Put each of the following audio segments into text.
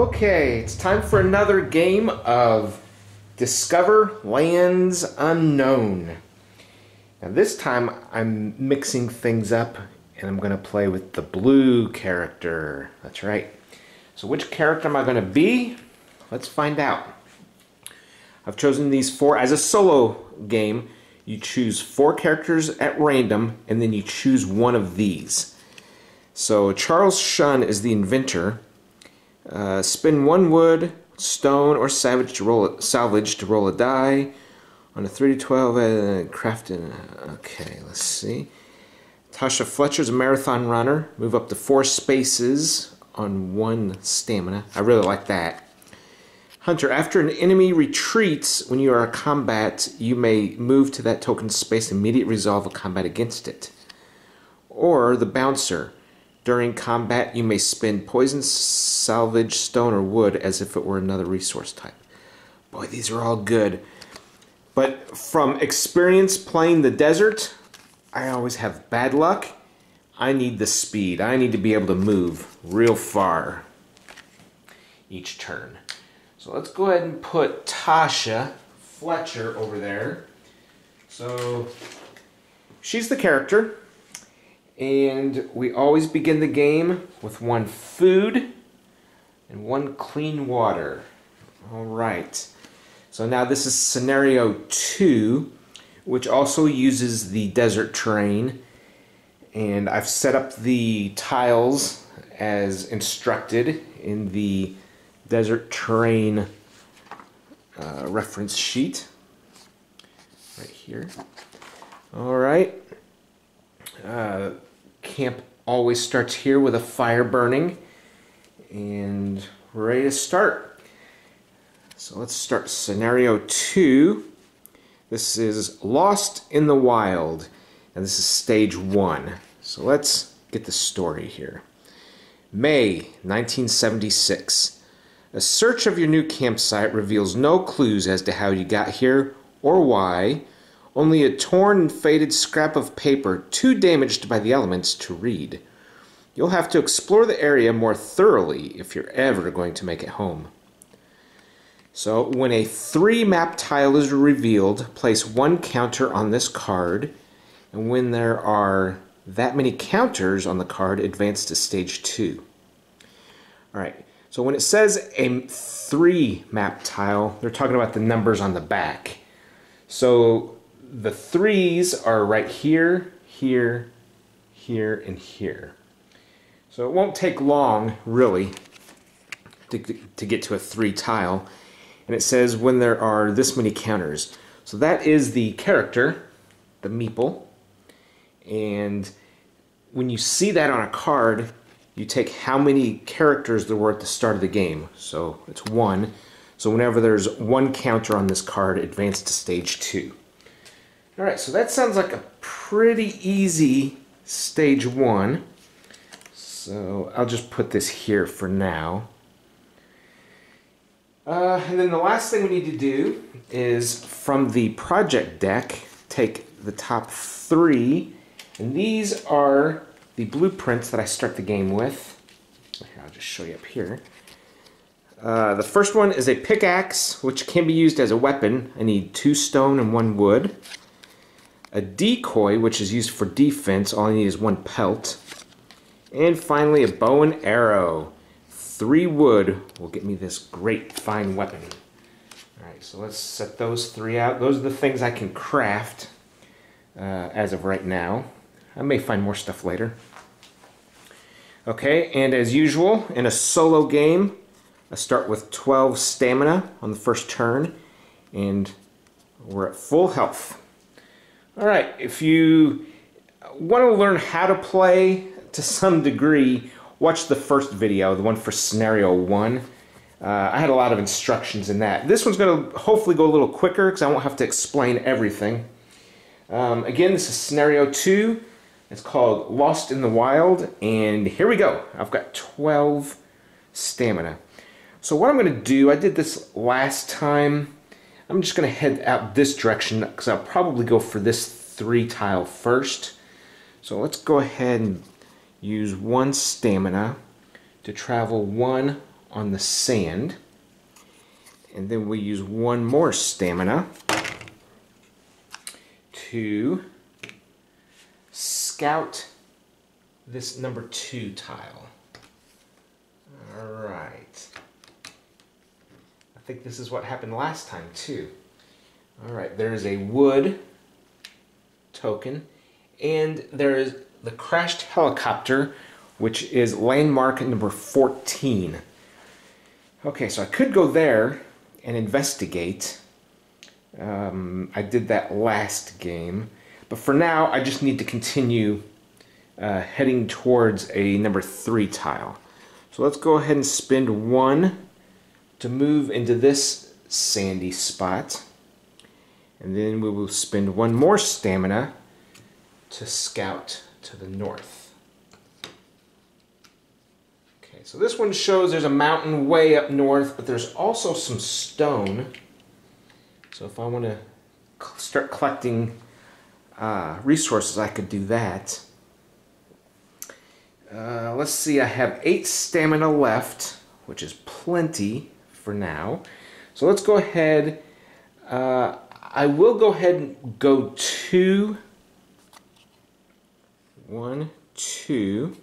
Okay, it's time for another game of Discover Lands Unknown. Now this time I'm mixing things up and I'm going to play with the blue character. That's right. So which character am I going to be? Let's find out. I've chosen these four as a solo game. You choose four characters at random and then you choose one of these. So Charles Shun is the inventor. Spin one wood, stone, or salvage to roll a die. On a 3d12, craft it. Okay, let's see. Tasha Fletcher's a marathon runner. Move up to 4 spaces on 1 stamina. I really like that. Hunter, after an enemy retreats when you are in combat, you may move to that token space and immediately resolve a combat against it. Or the bouncer. During combat, you may spin poison, salvage, stone, or wood as if it were another resource type. Boy, these are all good. But from experience playing the desert, I always have bad luck. I need the speed. I need to be able to move real far each turn. So let's go ahead and put Tasha Fletcher over there. So she's the character. And we always begin the game with 1 food and 1 clean water. Alright. So now this is scenario 2, which also uses the desert terrain. And I've set up the tiles as instructed in the desert terrain reference sheet. Right here. Alright. Camp always starts here with a fire burning, and we're ready to start. So let's start scenario 2. This is Lost in the Wild, and this is stage 1. So let's get the story here. May 1976. A search of your new campsite reveals no clues as to how you got here or why. Only a torn and faded scrap of paper, too damaged by the elements to read. You'll have to explore the area more thoroughly if you're ever going to make it home. So, when a 3 map tile is revealed, place 1 counter on this card, and when there are that many counters on the card, advance to stage 2. Alright, so when it says a 3 map tile, they're talking about the numbers on the back. So, the 3s are right here, here, here, and here. So it won't take long, really, to get to a 3 tile. And it says when there are this many counters. So that is the character, the meeple. And when you see that on a card, you take how many characters there were at the start of the game. So it's 1. So whenever there's 1 counter on this card, advance to stage 2. Alright, so that sounds like a pretty easy stage 1. So I'll just put this here for now. And then the last thing we need to do is from the project deck, take the top 3. And these are the blueprints that I start the game with. Here, I'll just show you up here. The first one is a pickaxe, which can be used as a weapon. I need 2 stone and 1 wood. A decoy, which is used for defense. All I need is 1 pelt. And finally, a bow and arrow. 3 wood will get me this great fine weapon. Alright, so let's set those 3 out. Those are the things I can craft as of right now. I may find more stuff later. Okay, and as usual, in a solo game, I start with 12 stamina on the first turn. And we're at full health. Alright, if you want to learn how to play to some degree, watch the first video, the one for scenario 1. I had a lot of instructions in that. This one's going to hopefully go a little quicker because I won't have to explain everything. Again, this is scenario 2. It's called Lost in the Wild, and here we go. I've got 12 stamina. So what I'm going to do, I did this last time. I'm just going to head out this direction because I'll probably go for this 3 tile first. So let's go ahead and use 1 stamina to travel 1 on the sand. And then we use one more stamina to scout this number 2 tile. Alright. I think this is what happened last time too. Alright, there is a wood token, and there is the crashed helicopter, which is landmark number 14. Okay, so I could go there and investigate. I did that last game, but for now I just need to continue heading towards a number 3 tile. So let's go ahead and spend 1 to move into this sandy spot, and then we will spend 1 more stamina to scout to the north. Okay, so this one shows there's a mountain way up north, but there's also some stone. So if I want to start collecting resources, I could do that. Let's see, I have 8 stamina left, which is plenty for now. So let's go ahead. I will go ahead and go 2, 1, 2.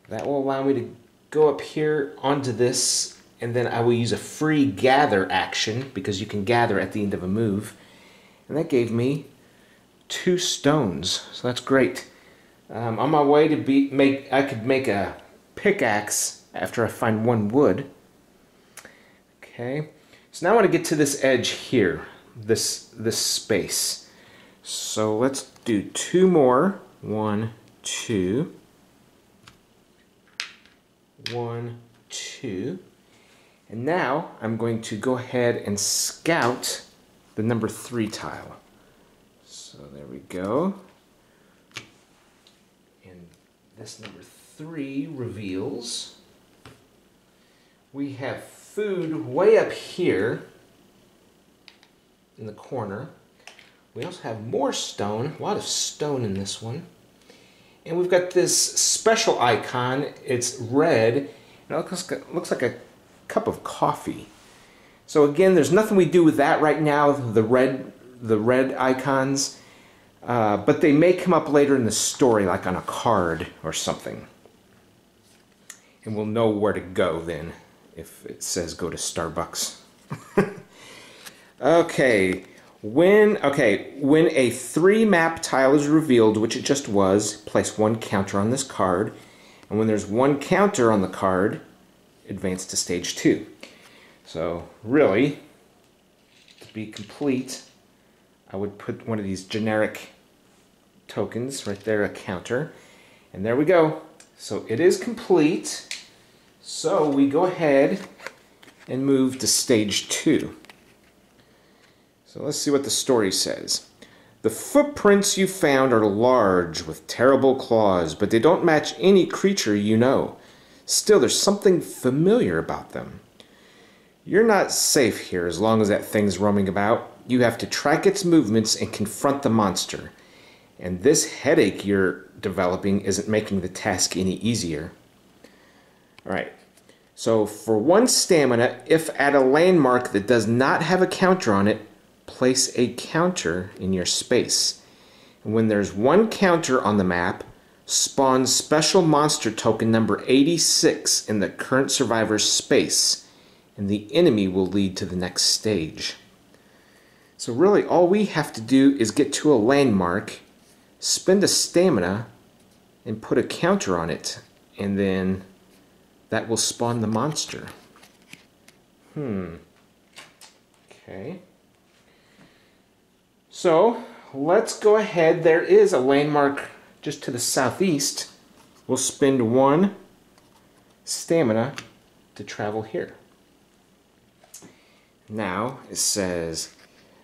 That will allow me to go up here onto this, and then I will use a free gather action, because you can gather at the end of a move. And that gave me 2 stones, so that's great. On my way to I could make a pickaxe after I find 1 wood. Okay, so now I want to get to this edge here, this space. So let's do 2 more. 1, 2. 1, 2. And now I'm going to go ahead and scout the number 3 tile. So there we go. And this number 3 reveals we have food way up here in the corner. We also have more stone, a lot of stone in this one. And we've got this special icon. It's red, and it looks like a cup of coffee. So again, there's nothing we do with that right now, the red icons, but they may come up later in the story, like on a card or something. And we'll know where to go then, if it says go to Starbucks. Okay, when a 3 map tile is revealed, which it just was, place 1 counter on this card, and when there's 1 counter on the card, advance to stage 2. So really, to be complete, I would put one of these generic tokens right there, a counter, and there we go. So it is complete. So we go ahead and move to stage 2. So let's see what the story says. The footprints you found are large with terrible claws, but they don't match any creature you know. Still, there's something familiar about them. You're not safe here as long as that thing's roaming about. You have to track its movements and confront the monster. And this headache you're developing isn't making the task any easier. Alright, so for 1 stamina, if at a landmark that does not have a counter on it, place a counter in your space. And when there's 1 counter on the map, spawn special monster token number 86 in the current survivor's space, and the enemy will lead to the next stage. So really all we have to do is get to a landmark, spend a stamina, and put a counter on it, and then that will spawn the monster. Okay. So let's go ahead. There is a landmark just to the southeast. We'll spend 1 stamina to travel here. Now it says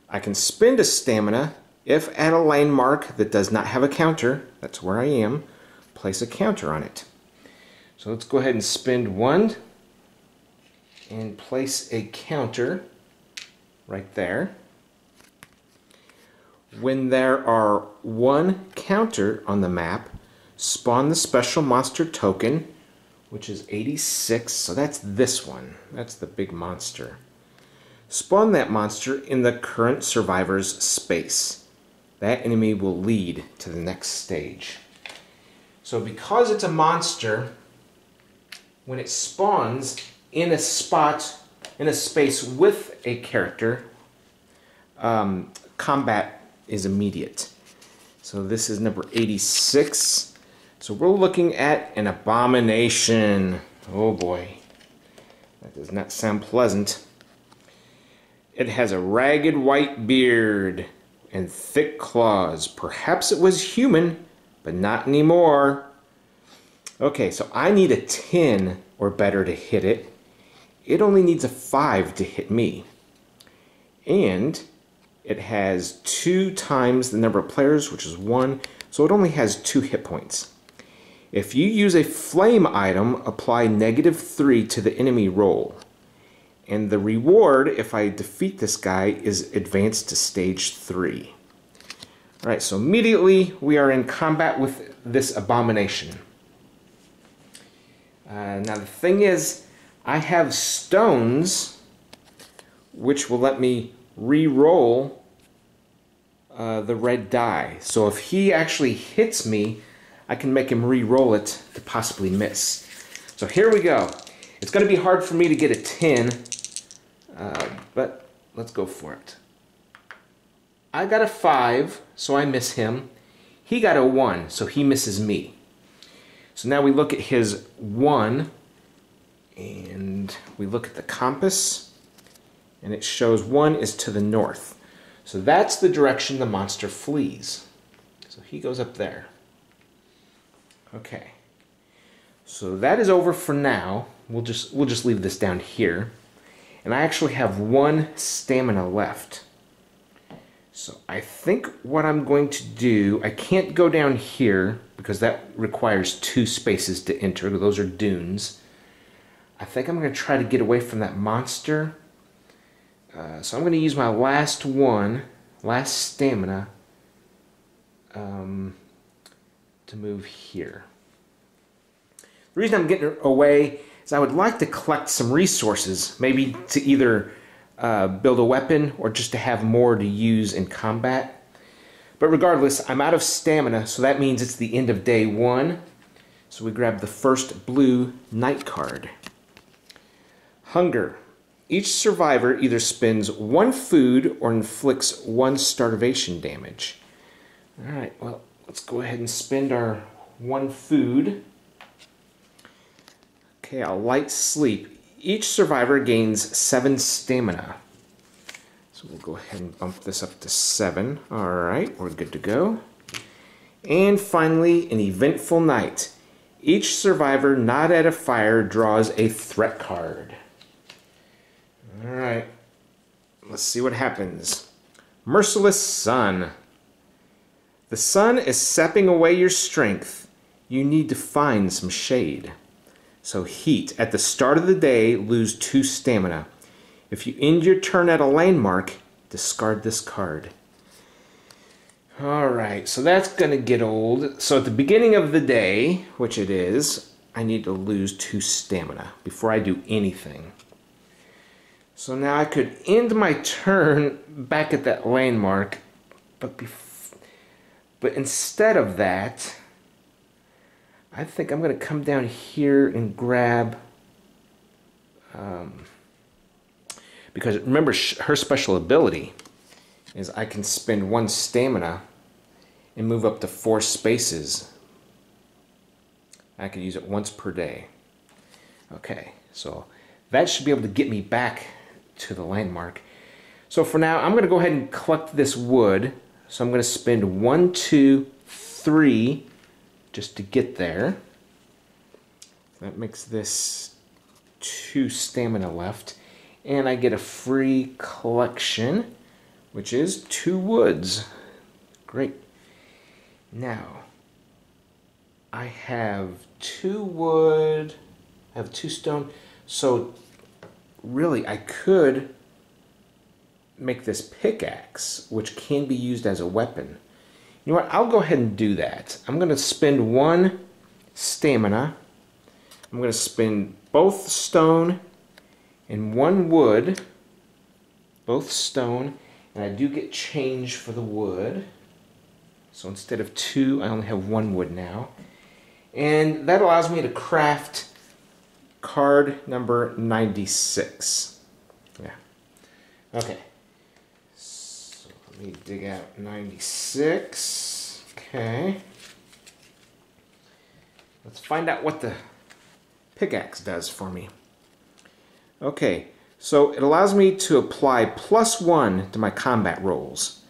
I can spend a stamina if at a landmark that does not have a counter, that's where I am, place a counter on it. So let's go ahead and spend 1 and place a counter right there. When there are 1 counter on the map, spawn the special monster token, which is 86. So that's this one. That's the big monster. Spawn that monster in the current survivor's space. That enemy will lead to the next stage. So because it's a monster, when it spawns in a spot, in a space with a character, combat is immediate. So this is number 86. So we're looking at an abomination. Oh boy, that does not sound pleasant. It has a ragged white beard and thick claws. Perhaps it was human, but not anymore. Okay, so I need a 10 or better to hit it. It only needs a 5 to hit me. And it has 2 times the number of players, which is 1, so it only has 2 hit points. If you use a flame item, apply -3 to the enemy roll. And the reward, if I defeat this guy, is advanced to stage 3. Alright, so immediately we are in combat with this abomination. Now the thing is, I have stones which will let me re-roll the red die. So if he actually hits me, I can make him re-roll it to possibly miss. So here we go. It's going to be hard for me to get a 10, but let's go for it. I got a 5, so I miss him. He got a 1, so he misses me. So now we look at his 1, and we look at the compass, and it shows 1 is to the north. So that's the direction the monster flees. So he goes up there. Okay. So that is over for now. We'll just leave this down here. And I actually have 1 stamina left. So I think what I'm going to do, I can't go down here because that requires 2 spaces to enter. Those are dunes. I think I'm going to try to get away from that monster. So I'm going to use my last stamina, to move here. The reason I'm getting away is I would like to collect some resources, maybe to either build a weapon or just to have more to use in combat. But regardless, I'm out of stamina, so that means it's the end of day 1. So we grab the first blue night card. Hunger. Each survivor either spends 1 food or inflicts 1 starvation damage. Alright, well, let's go ahead and spend our 1 food. Okay, a light sleep. Each survivor gains 7 stamina. So we'll go ahead and bump this up to 7. Alright, we're good to go. And finally, an eventful night. Each survivor not at a fire draws a threat card. Alright, let's see what happens. Merciless Sun. The sun is sapping away your strength. You need to find some shade. So heat. At the start of the day, lose 2 stamina. If you end your turn at a landmark, discard this card. Alright, so that's going to get old. So at the beginning of the day, which it is, I need to lose 2 stamina before I do anything. So now I could end my turn back at that landmark, but instead of that, I think I'm going to come down here and grab, because remember her special ability is I can spend 1 stamina and move up to 4 spaces. I can use it once per day. Okay, so that should be able to get me back to the landmark. So for now, I'm going to go ahead and collect this wood. So I'm going to spend 1, 2, 3 just to get there. That makes this 2 stamina left. And I get a free collection, which is 2 woods. Great. Now, I have 2 wood, I have 2 stone, so really I could make this pickaxe, which can be used as a weapon. You know what, I'll go ahead and do that. I'm going to spend 1 stamina. I'm going to spend both stone and 1 wood. Both stone. And I do get change for the wood. So instead of 2, I only have 1 wood now. And that allows me to craft card number 96. Yeah. Okay. So let me dig out 96. Okay. Let's find out what the pickaxe does for me. Okay. So it allows me to apply +1 to my combat rolls.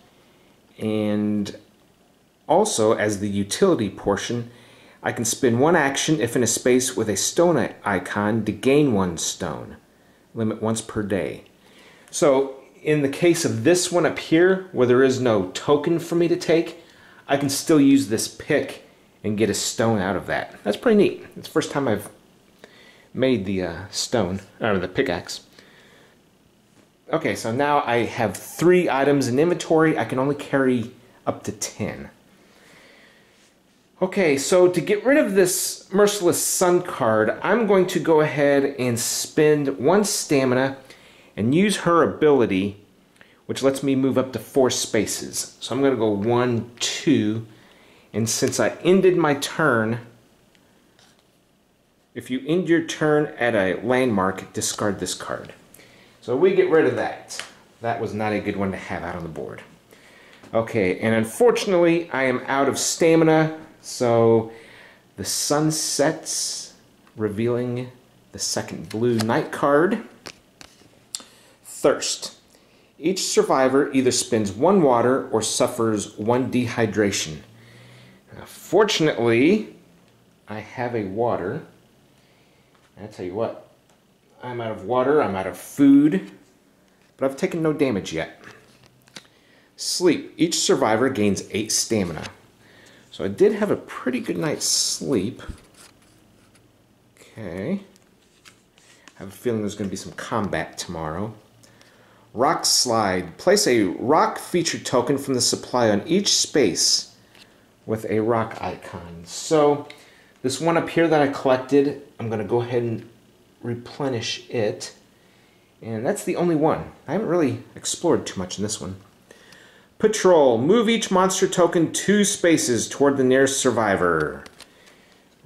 And also, as the utility portion, I can spend 1 action if in a space with a stone icon to gain 1 stone. Limit once per day. So in the case of this one up here, where there is no token for me to take, I can still use this pick and get a stone out of that. That's pretty neat. It's the first time I've made the stone, or the pickaxe. Okay, so now I have 3 items in inventory. I can only carry up to 10. Okay, so to get rid of this Merciless Sun card, I'm going to go ahead and spend 1 stamina and use her ability, which lets me move up to 4 spaces. So I'm going to go 1, 2, and since I ended my turn, if you end your turn at a landmark, discard this card. So we get rid of that. That was not a good one to have out on the board. Okay, and unfortunately I am out of stamina, so the sun sets, revealing the second blue night card. Thirst. Each survivor either spends 1 water or suffers 1 dehydration. Now, fortunately, I have a water. I'll tell you what, I'm out of water, I'm out of food, but I've taken no damage yet. Sleep. Each survivor gains 8 stamina. So I did have a pretty good night's sleep. Okay. I have a feeling there's going to be some combat tomorrow. Rock Slide. Place a rock feature token from the supply on each space with a rock icon. So this one up here that I collected, I'm going to go ahead and replenish it. And that's the only one. I haven't really explored too much in this one. Patrol. Move each monster token 2 spaces toward the nearest survivor.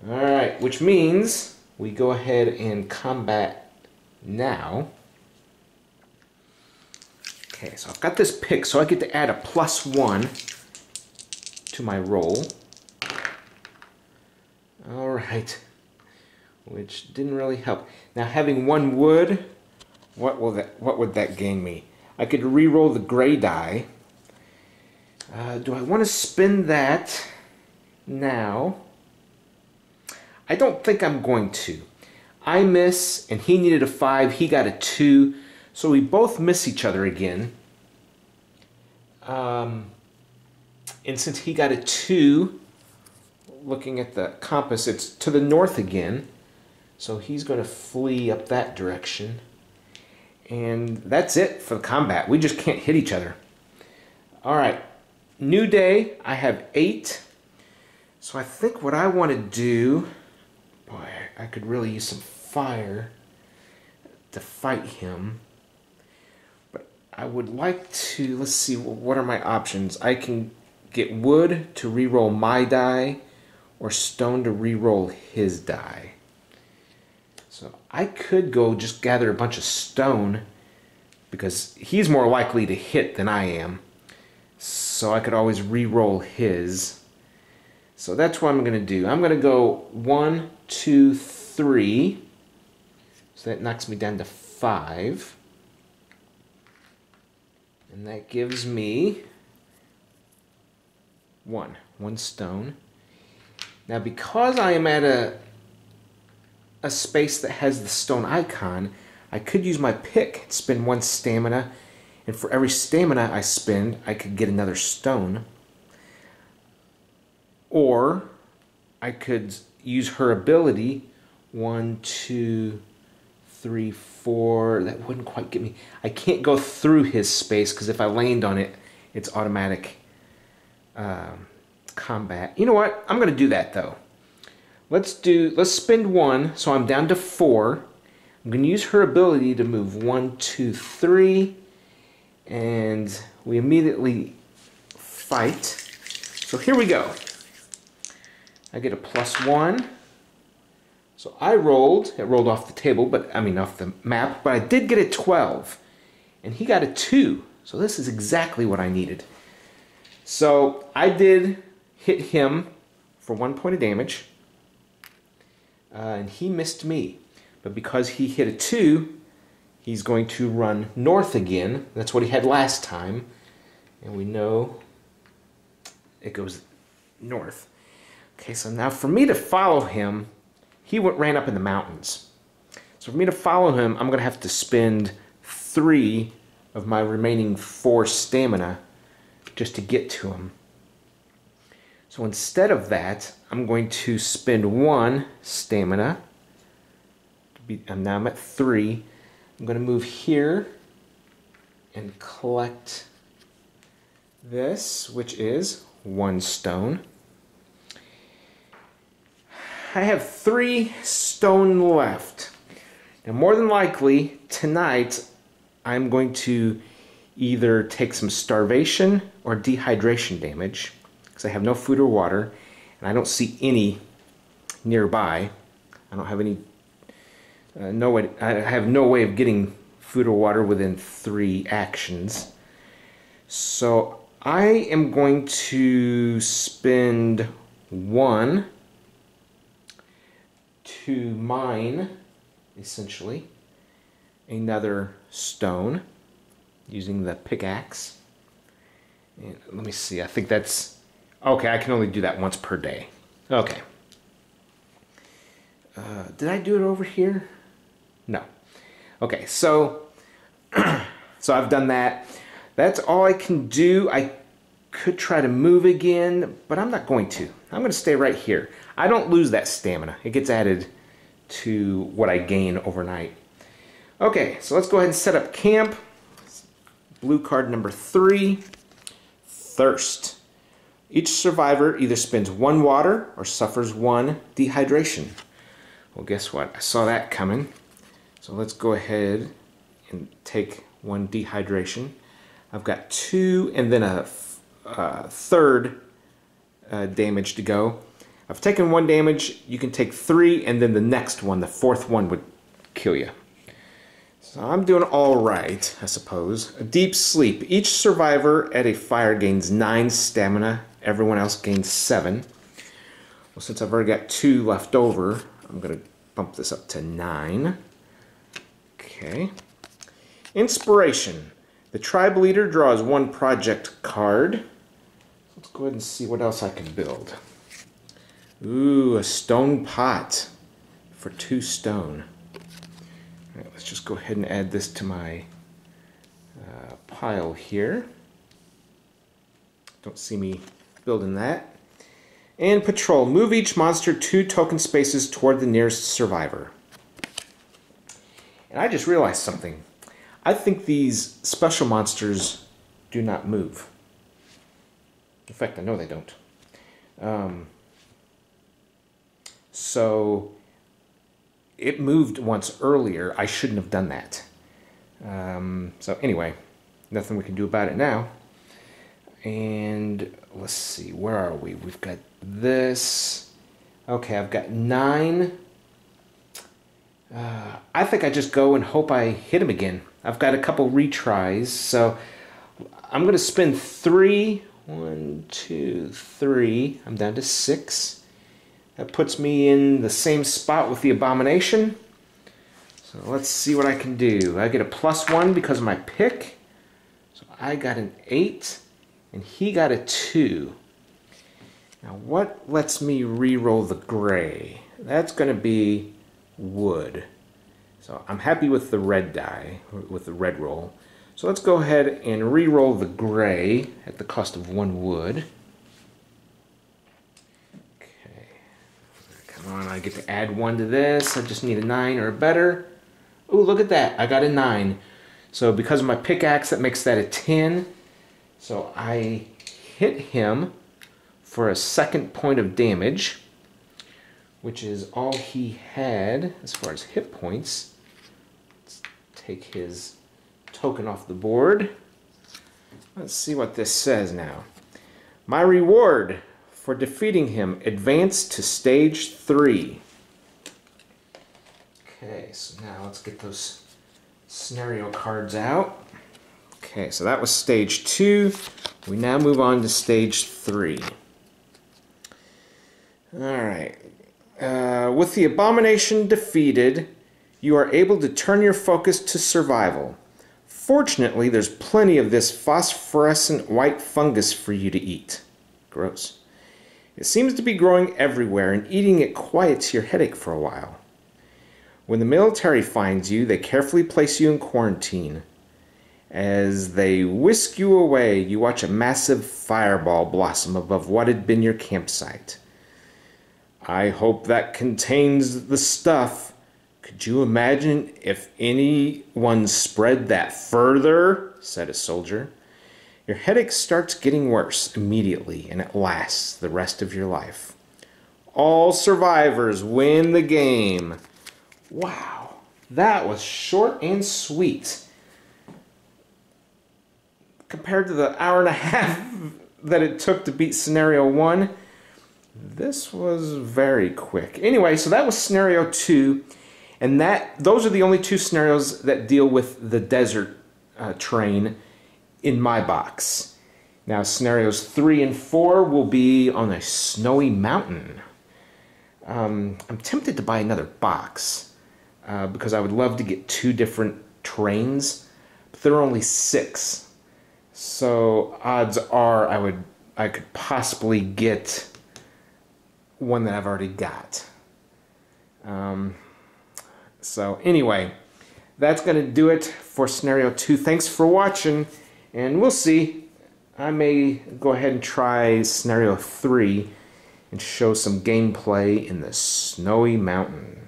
Alright, which means we go ahead and combat now. Okay, so I've got this pick, so I get to add a +1 to my roll. Alright. Which didn't really help. Now having 1 wood, what would that gain me? I could re-roll the gray die. Do I want to spend that now? I don't think I'm going to. I miss, and he needed a 5, he got a 2, so we both miss each other again. And since he got a 2, looking at the compass, it's to the north again. So he's going to flee up that direction. And that's it for the combat. We just can't hit each other. Alright. New day. I have 8. So I think what I want to do... Boy, I could really use some fire to fight him. But I would like to... Let's see, what are my options? I can get wood to re-roll my die, or stone to re-roll his die. So I could go just gather a bunch of stone, because he's more likely to hit than I am. So I could always re-roll his. So that's what I'm going to do. I'm going to go 1, 2, 3. So that knocks me down to 5. And that gives me 1 stone. Now because I am at a space that has the stone icon, I could use my pick and spend 1 stamina, and for every stamina I spend, I could get another stone. Or I could use her ability, 1, 2, 3, 4, that wouldn't quite get me. I can't go through his space, because if I land on it, it's automatic combat. You know what? I'm going to do that though. let's spend 1, so I'm down to 4. I'm going to use her ability to move 1, 2, 3, and we immediately fight. So here we go. I get a +1. So I rolled, it rolled off the table, but I mean off the map, but I did get a 12. And he got a 2. So this is exactly what I needed. So I did hit him for 1 point of damage. And he missed me. But because he hit a 2, he's going to run north again. That's what he had last time. And we know it goes north. Okay, so now for me to follow him, he ran up in the mountains. So for me to follow him, I'm going to have to spend 3 of my remaining 4 stamina just to get to him. So instead of that, I'm going to spend 1 stamina. Now I'm at 3. I'm going to move here and collect this, which is 1 stone. I have 3 stone left. Now more than likely, tonight, I'm going to either take some starvation or dehydration damage, because I have no food or water, and I don't see any nearby. I don't have any, I have no way of getting food or water within 3 actions. So I am going to spend 1 to mine, essentially, another stone using the pickaxe. And let me see, I think that's okay. I can only do that once per day. Okay. Did I do it over here? No. Okay, so so I've done that. That's all I can do. I could try to move again, but I'm not going to. I'm going to stay right here. I don't lose that stamina. It gets added to what I gain overnight. Okay, so let's go ahead and set up camp. Blue card number 3, Thirst. Each survivor either spends 1 water or suffers 1 dehydration. Well, guess what? I saw that coming. So let's go ahead and take 1 dehydration. I've got 2 and then a third damage to go. I've taken 1 damage. You can take 3, and then the next one, the 4th one, would kill you. So I'm doing all right, I suppose. A deep sleep. Each survivor at a fire gains 9 stamina. Everyone else gains 7. Well, since I've already got 2 left over, I'm going to bump this up to 9. Okay. Inspiration. The tribe leader draws 1 project card. Let's go ahead and see what else I can build. Ooh, a stone pot for 2 stone. All right, let's just go ahead and add this to my pile here. Don't see me building that. And patrol. Move each monster 2 token spaces toward the nearest survivor. And I just realized something. I think these special monsters do not move. In fact, I know they don't. So it moved once earlier. I shouldn't have done that. So anyway, nothing we can do about it now. And let's see, where are we? We've got this. Okay, I've got 9. I think I just go and hope I hit him again. I've got a couple retries, so I'm going to spend 3. 1, 2, 3. I'm down to 6. That puts me in the same spot with the Abomination. So let's see what I can do. I get a +1 because of my pick. So I got an 8, and he got a 2. Now what lets me re-roll the gray? That's going to be wood. So I'm happy with the red die, with the red roll. So let's go ahead and re-roll the gray at the cost of 1 wood. Okay. Come on, I get to add 1 to this. I just need a 9 or better. Ooh, look at that. I got a 9. So because of my pickaxe, that makes that a 10. So I hit him for a 2nd point of damage, which is all he had as far as hit points. Let's take his token off the board. Let's see what this says now. My reward for defeating him, advance to stage 3. Okay, so now let's get those scenario cards out. Okay, so that was stage 2. We now move on to stage 3. Alright. With the abomination defeated, you are able to turn your focus to survival. Fortunately, there's plenty of this phosphorescent white fungus for you to eat. Gross. It seems to be growing everywhere, and eating it quiets your headache for a while. When the military finds you, they carefully place you in quarantine. As they whisk you away, you watch a massive fireball blossom above what had been your campsite. I hope that contains the stuff. Could you imagine if anyone spread that further? Said a soldier. Your headache starts getting worse immediately, and it lasts the rest of your life. All survivors win the game. Wow, that was short and sweet. Compared to the hour and a half that it took to beat Scenario 1, this was very quick. Anyway, so that was Scenario 2, and those are the only 2 scenarios that deal with the desert terrain in my box. Now, Scenarios 3 and 4 will be on a snowy mountain. I'm tempted to buy another box because I would love to get 2 different terrains, but there are only 6. So odds are I could possibly get one that I've already got. So anyway, that's going to do it for Scenario 2. Thanks for watching, and we'll see. I may go ahead and try Scenario 3 and show some gameplay in the snowy mountain.